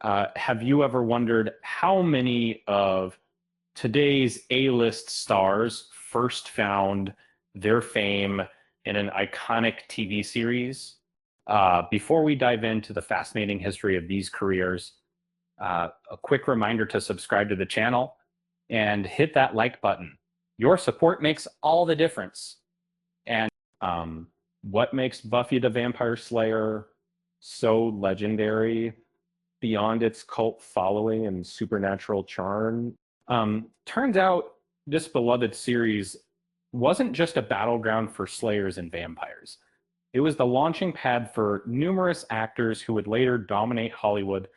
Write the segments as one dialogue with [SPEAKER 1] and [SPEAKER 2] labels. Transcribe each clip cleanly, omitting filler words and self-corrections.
[SPEAKER 1] Have you ever wondered how many of today's A-list stars first found their fame in an iconic TV series? Before we dive into the fascinating history of these careers, a quick reminder to subscribe to the channel and hit that like button. Your support makes all the difference. And what makes Buffy the Vampire Slayer so legendary beyond its cult following and supernatural charm? Turns out this beloved series wasn't just a battleground for slayers and vampires. It was the launching pad for numerous actors who would later dominate Hollywood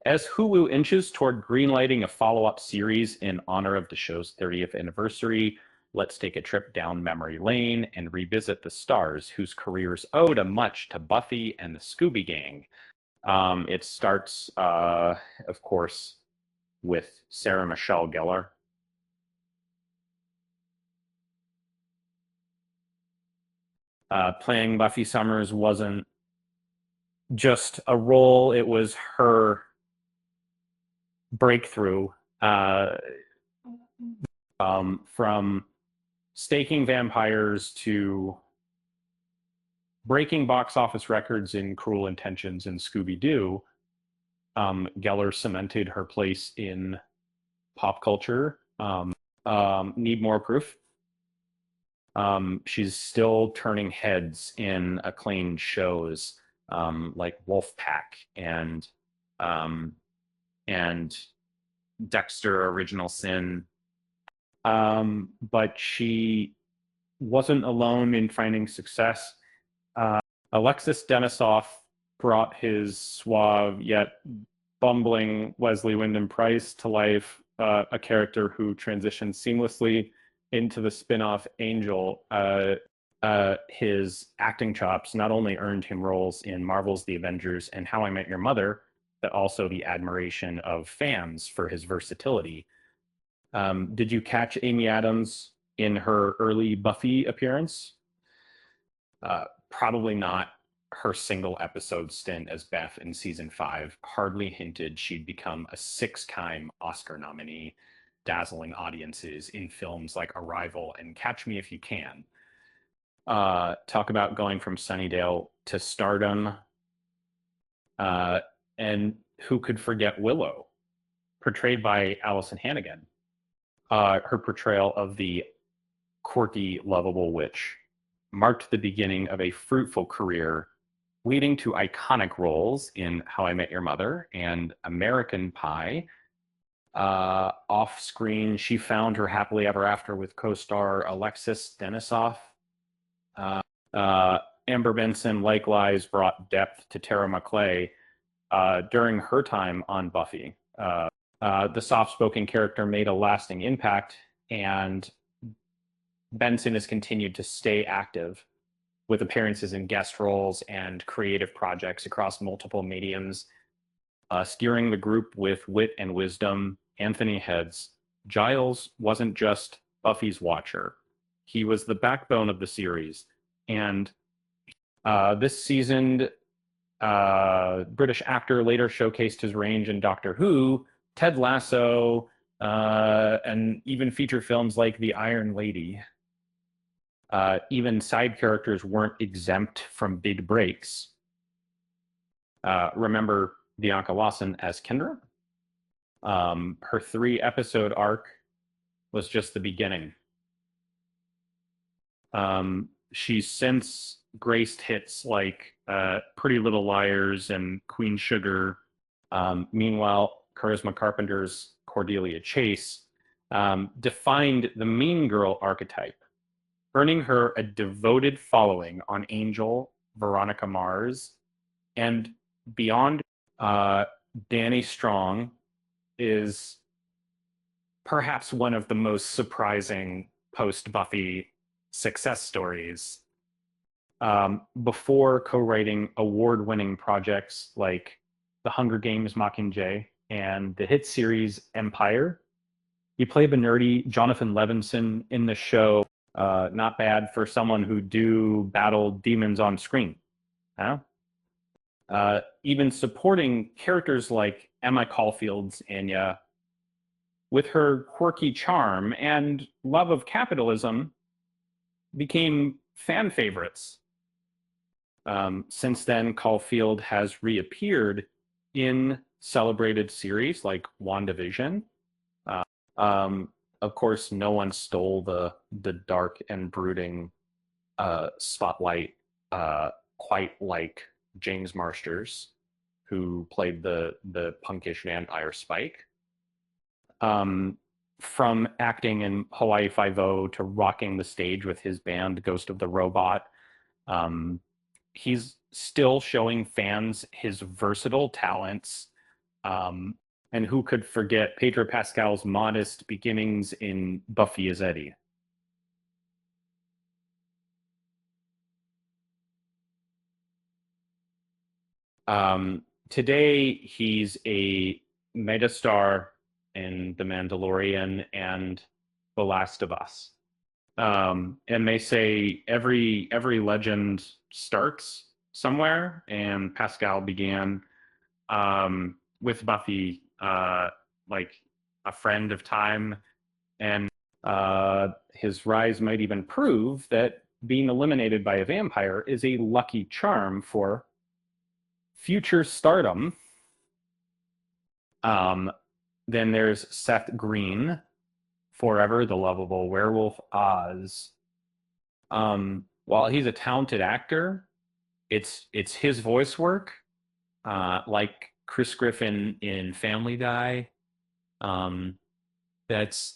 [SPEAKER 1] as Hulu inches toward greenlighting a follow-up series in honor of the show's 30th anniversary. Let's take a trip down memory lane and revisit the stars whose careers owed a much to Buffy and the Scooby Gang. It starts, of course, with Sarah Michelle Gellar. Playing Buffy Summers wasn't just a role, it was her breakthrough, from staking vampires to breaking box office records in Cruel Intentions and Scooby-Doo. Gellar cemented her place in pop culture. Need more proof? She's still turning heads in acclaimed shows like Wolfpack and Dexter: Original Sin. But she wasn't alone in finding success. Alexis Denisof brought his suave yet bumbling Wesley Wyndham-Pryce to life, a character who transitioned seamlessly into the spin-off Angel. His acting chops not only earned him roles in Marvel's The Avengers and How I Met Your Mother, but also the admiration of fans for his versatility. Did you catch Amy Adams in her early Buffy appearance? Probably not. Her single episode stint as Beth in season 5 hardly hinted she'd become a 6-time Oscar nominee, dazzling audiences in films like Arrival and Catch Me If You Can. Talk about going from Sunnydale to stardom. And who could forget Willow, portrayed by Allison Hannigan? Her portrayal of the quirky, lovable witch marked the beginning of a fruitful career, leading to iconic roles in How I Met Your Mother and American Pie. Off-screen, she found her happily ever after with co-star Alexis Denisof. Amber Benson likewise brought depth to Tara McClay during her time on Buffy. The soft-spoken character made a lasting impact, and Benson has continued to stay active with appearances in guest roles and creative projects across multiple mediums. Steering the group with wit and wisdom, Anthony heads, Giles wasn't just Buffy's watcher. He was the backbone of the series. And this seasoned British actor later showcased his range in Doctor Who, Ted Lasso, and even feature films like The Iron Lady. Even side characters weren't exempt from big breaks. Remember Bianca Lawson as Kendra? Her 3-episode arc was just the beginning. She's since graced hits like Pretty Little Liars and Queen Sugar. Meanwhile, Charisma Carpenter's Cordelia Chase defined the mean girl archetype, earning her a devoted following on Angel, Veronica Mars, and beyond. Danny Strong is perhaps one of the most surprising post-Buffy success stories. Before co-writing award-winning projects like The Hunger Games: Mockingjay and the hit series Empire, he played the nerdy Jonathan Levinson in the show. Not bad for someone who do battle demons on screen. Huh? Even supporting characters like Emma Caulfield's Anya, with her quirky charm and love of capitalism, became fan favorites. Since then, Caulfield has reappeared in celebrated series like WandaVision. Uh, um, of course, no one stole the dark and brooding spotlight quite like James Marsters, who played the punkish vampire Spike. Um, from acting in Hawaii Five-O to rocking the stage with his band Ghost of the Robot, um, he's still showing fans his versatile talents. Um, and who could forget Pedro Pascal's modest beginnings in Buffy as Eddie? Today, he's a megastar in The Mandalorian and The Last of Us. And they say every legend starts somewhere, and Pascal began with Buffy, like a friend of time, and his rise might even prove that being eliminated by a vampire is a lucky charm for future stardom. Um, then there's Seth Green, Forever, the lovable werewolf Oz. While he's a talented actor, it's his voice work, like Chris Griffin in Family Guy, um, that's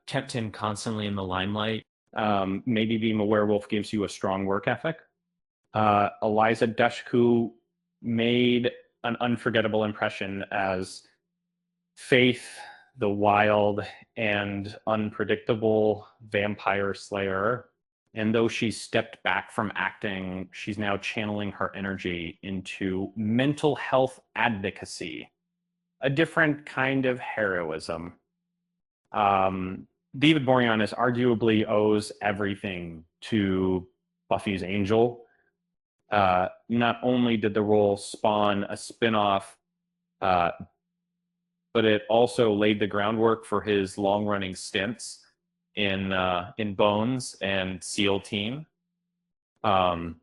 [SPEAKER 1] kept him constantly in the limelight. Maybe being a werewolf gives you a strong work ethic. Eliza Dushku made an unforgettable impression as Faith, the wild and unpredictable vampire slayer. And though she stepped back from acting, she's now channeling her energy into mental health advocacy, a different kind of heroism. Um, David Boreanaz arguably owes everything to Buffy's Angel. Not only did the role spawn a spin-off, uh, but it also laid the groundwork for his long-running stints in Bones and SEAL Team. Um,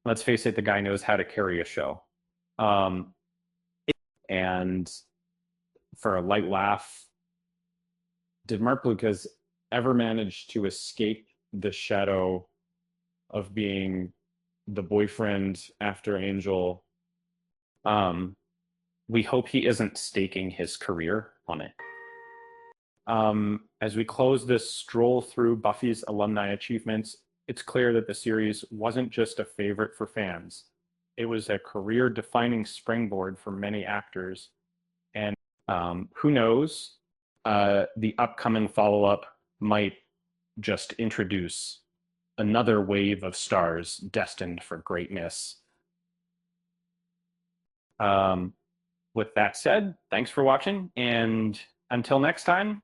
[SPEAKER 1] let's face it, the guy knows how to carry a show. Um, and for a light laugh, did Mark Lucas ever manage to escape the shadow of being the boyfriend after Angel? Um, we hope he isn't staking his career on it. As we close this stroll through Buffy's alumni achievements, it's clear that the series wasn't just a favorite for fans. It was a career-defining springboard for many actors. And who knows, the upcoming follow-up might just introduce another wave of stars destined for greatness. Um, with that said, thanks for watching, and until next time,